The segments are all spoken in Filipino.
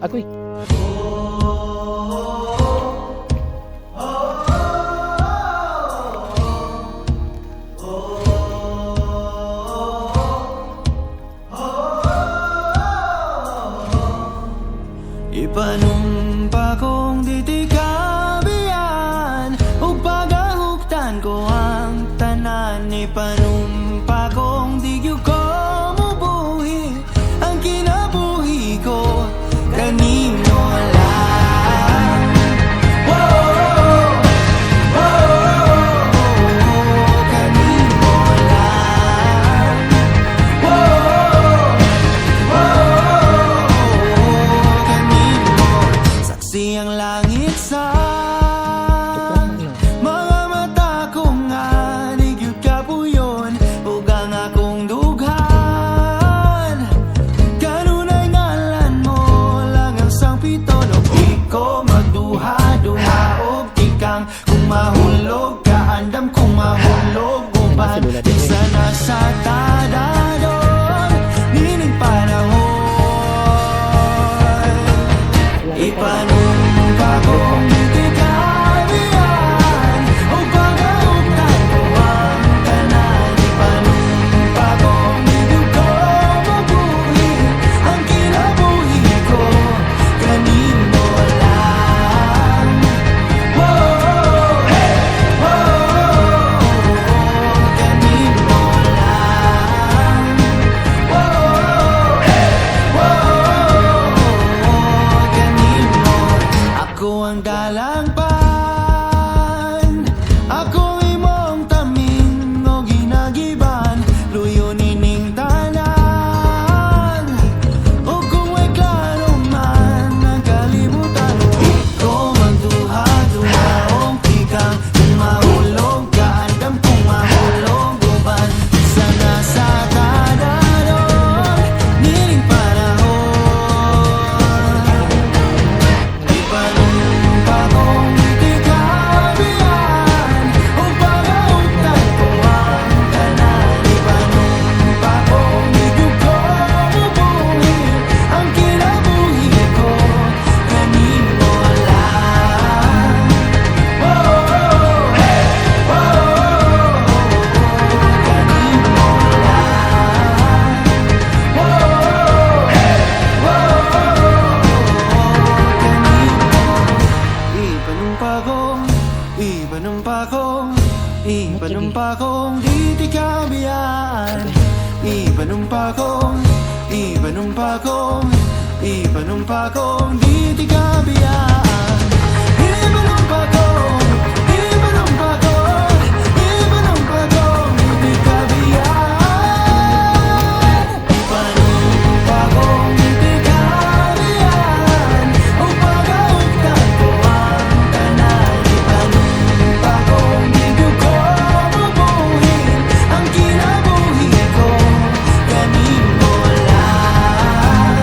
Agoy. Ipanumpa kong ditikabian ug pagahuktan ko ang tanan. Ipanumpa kong di gyud ko mubuhi ang kinabuhi ko kanimo lang. Whoa, kanimo lang. Saksi ang langit sa mga mata ko nga nigyud kapuyon ug ang akong dughan. Kanunay ngalan mo lang ang sangpiton ug di ko magduha-duha og tikang kung mahulog ka andam kung mahulog uban di sana sa tadadon nining panahon. Ipanumpa kong ditikabian ug pagahuktan ko ang tanan. Ipanumpa kong di gyud ko mabuhi ang kinabuhi ko kanimo lang. Kanimo lang. Ako ang dalangpan, ako imong tamin o ginagiban, luyo nining tanan. O kung may klaro man ang kalibutan, di ko magduha-duha o tikang kung mahulog ka andam kung mahulog uban sana sa tadadon nining panahon. Ipanumpa kong ditikabian ug pagahuktan ko ang tanan. Ipanumpa kong di gyud ko mubuhi ang kinabuhi ko kanimo lang. Ipanumpa kong ditikabian. Ipanumpa kong ditikabian. Ipanumpa kong ditikabian. Ipanumpa kong ditikabian ug pagahuktan ko ang tanan. Ipanumpa kong di gyud ko mabuhi ang kinabuhi ko kanimo lang.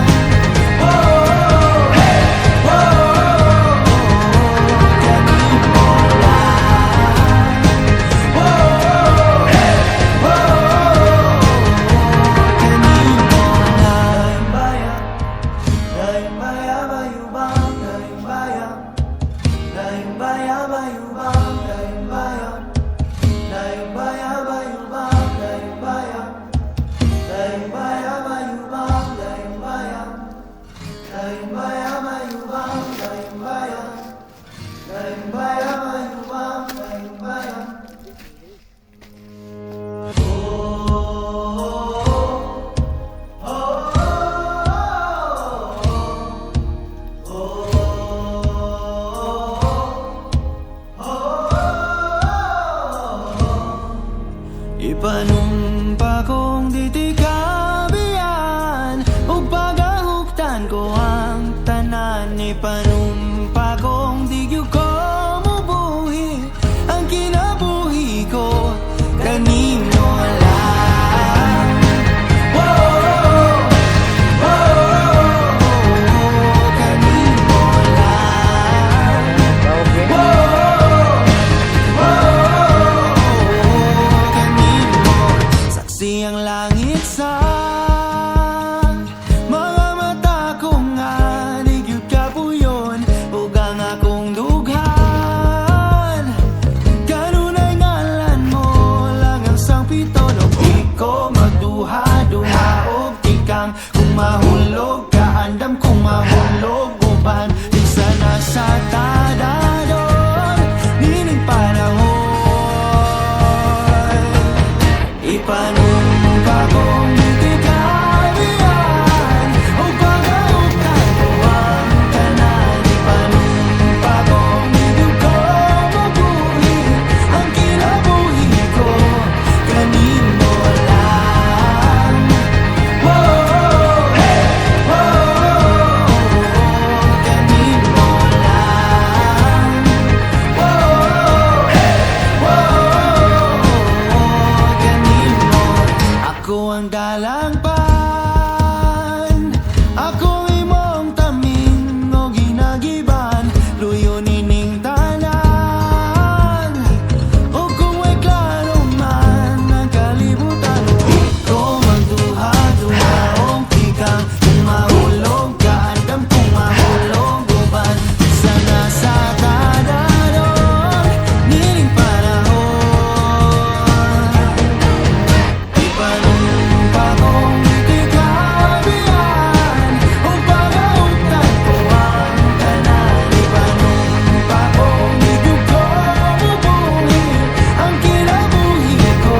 Ipanumpa kong ditikabian ug pagahuktan ko ang tanan. Ipanumpa kong di gyud ko mubuhi ang kinabuhi ko kanimo lang. Kanimo lang. Kanimo Ipanumpa kong di kabiyan O pagkautang ko ang tanan Ipanumpa kong di ko mabuhi Ang kinabuhi ko kanin mo lang Whoa, hey, whoa, kanin mo lang Whoa, hey, whoa, kanin mo Ako ang dalangpan Ako imong taming o ginagiban Luyo nining tanan O kung may klaro man ang kalibutan Ikaw magduha-duhaong tikang Kung mahulog ka, andam kung mahulog uban Sana sa tadanon, nining panahon Ipanumpa kong di kabiyan O pagkautang ko ang tanan Ipanumpa kong di ko mabuhi Ang kinabuhi ko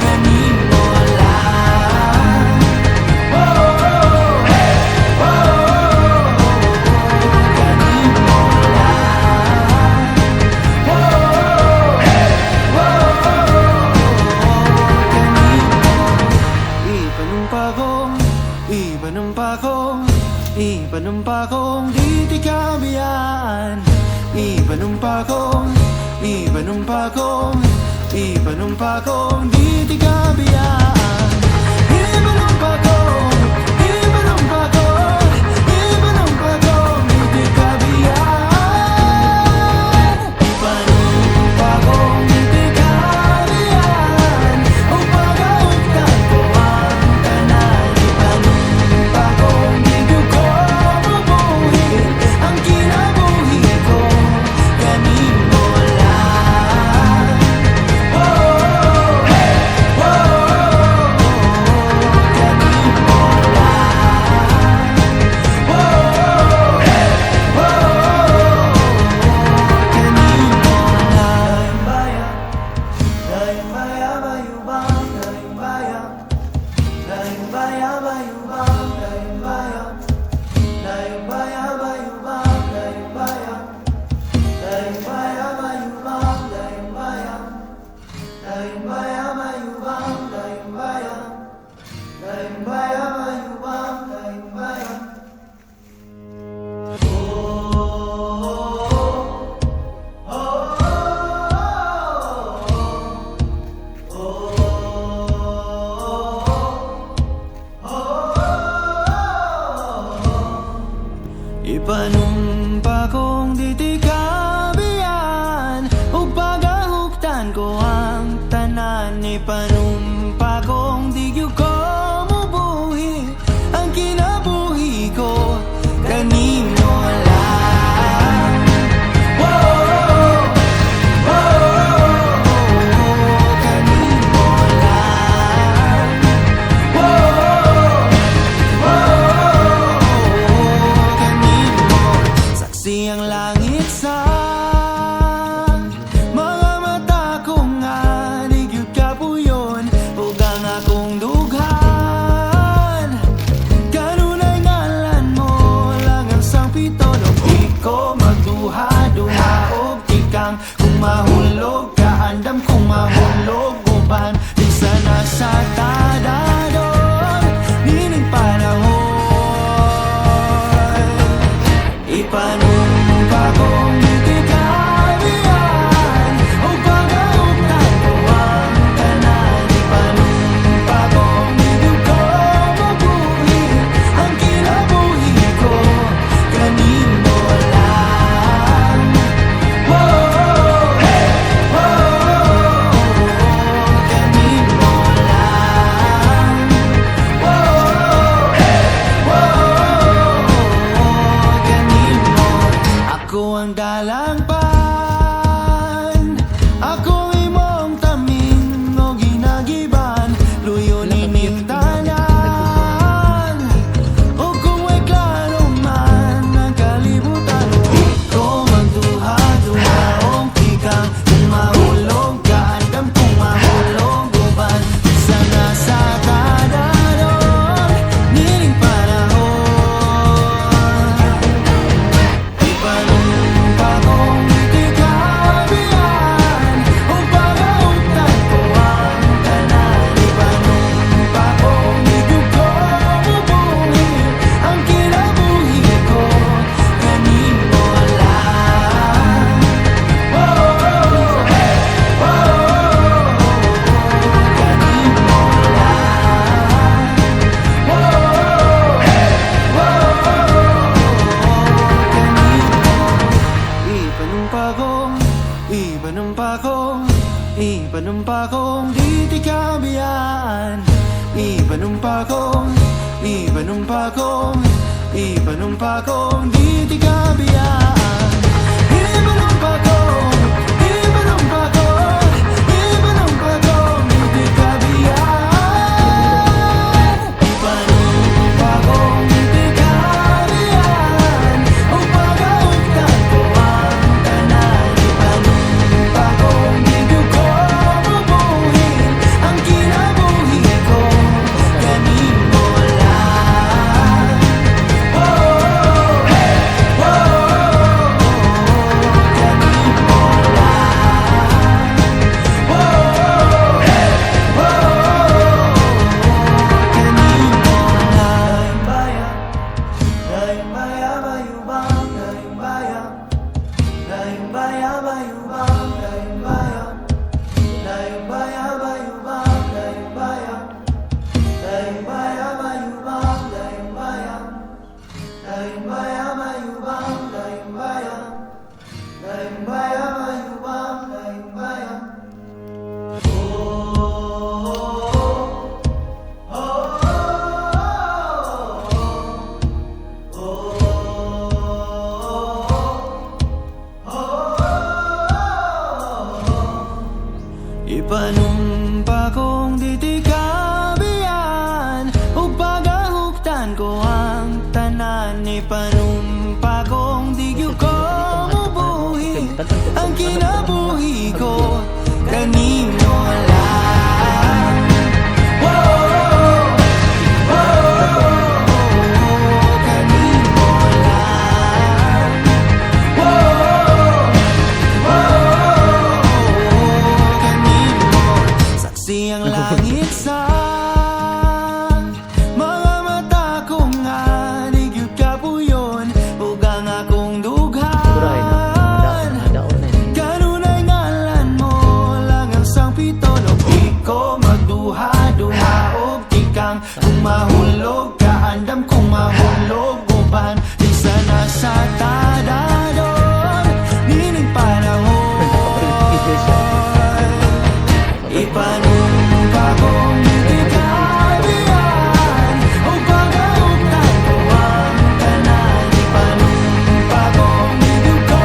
kanin mo lang Oh, hey, oh, kanin mo lang Oh, hey, kanin mo Ipanumpa kong di kabiyan Ipanumpa kong di kabiyan Ipanumpa kong di kabiyan Ipanumpa kong di kabiyan Ipanumpa kong di kabiyan O pagkautang ko ang tanan Ipanumpa kong di ko mabuhi Ang kinabuhi ko kanin mo lang Oh, hey, oh, kanin mo lang Oh, hey, kanin mo lang Daing bayan, bayubang, daing bayan Daing bayan, bayubang, daing bayan Daing bayan, bayubang, daing bayan Daing bayan, bayubang, daing bayan Daing bayan, bayubang, daing bayan Daing bayan, bayubang, daing bayan Ipanumpa kong di kabiyan O pagahuktan ko ang tanan Ipanumpa kong di ko mabuhi Ang kinabuhi ko kanin mo lang Whoa, kanin mo lang kanin mo Saksi ang langit sa mga mata ko nga Di gyud kapuyon Ipanumpa kong di kabiyaan. Ipanumpa kong Ipanumpa kong Ipanumpa kong di kabiyaan. Ipanumpa kong Ipanumpa kong Ipanumpa kong di kabiyaan. Ipanumpa kong di kabiyaan. Upagaugtan ko ang tanan. Ipanumpa kong di ko mabuhin ang kinabuhi ko. Ganin mo lang. Oh, hey, oh, ganin mo lang. Oh, hey, ganin mo lang. Daing bayan, bayubang, daing bayan. Daing bayan, bayubang, daing bayan. Daing bayan, bayubang, daing bayan. Daing bayan, bayubang, daing bayan. Daing bayan, bayubang, daing bayan. Daing bayan, bayubang, daing bayan. Ipanumpa kong di kabiyaan. Upagahugtan ko ang tanan. Ipanumpa kong di ko mabuhin ang kinabuhi ko. Ganin mo lang. Oh, ganin mo lang. Ganin mo. Saksi ang langit sa mga mata ko nga. Nagyud ka po yun. Ugang akong dughan. Kanunay ngalan mo lang ang sang pito. Di ko magduha-duha o tikang. Kung mahulog ka, andam kung mahulog uban. Di sana sa tadadon. Nining panahon. Ipanumpa kong di kabiyaan. Upagaugtan ko ang tanan. Ipanumpa kong di ko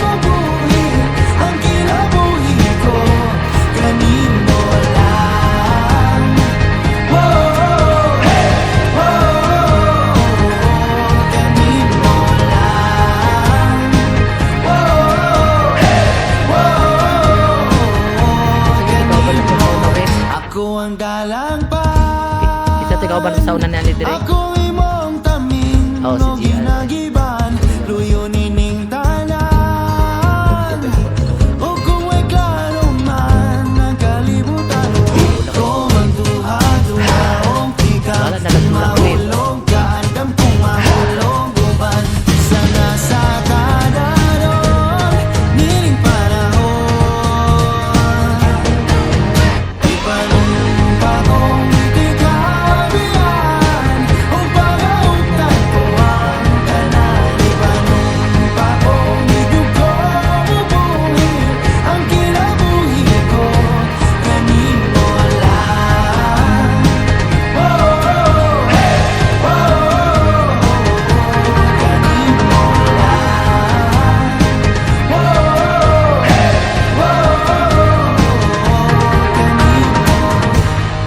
mabuhin ang kinabuhi ko. Ganin mo lang. Oh, hey, ganin mo lang. Oh, hey, ganin mo. Ako ang dalang pa. Isa tigaw ba sa una ni dire? Ako imong tamin. Oh, No si GR. ginagiban. Luyo nining tanan. O kung may klaro man ang kalibutan. Ito magduha-duha o tika. Wala na nagtulak, Will. Mahulog ka, andam kung mahulog uban. Sana sa tadaron. Nining panahon. Ipanumpa kong di kabiyaan. Upagaugtan ko ang tanan. Ipanumpa kong di ko mabuhin ang kinabuhi ko. Ganin mo lang. Oh, hey, ganin mo lang. Oh, hey, ganin mo.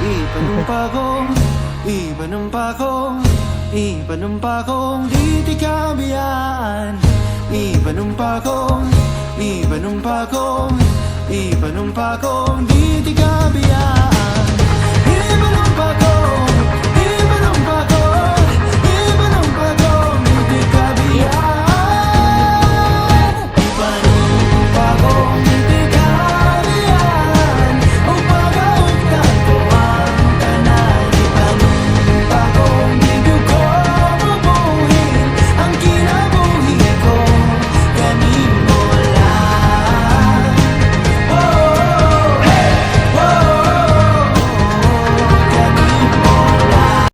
Ipanumpa kong Ipanumpa kong Ipanumpa kong di kabiyaan. Ipanumpa kong Ipanumpa kong Ipanumpa kong di kabiyaan.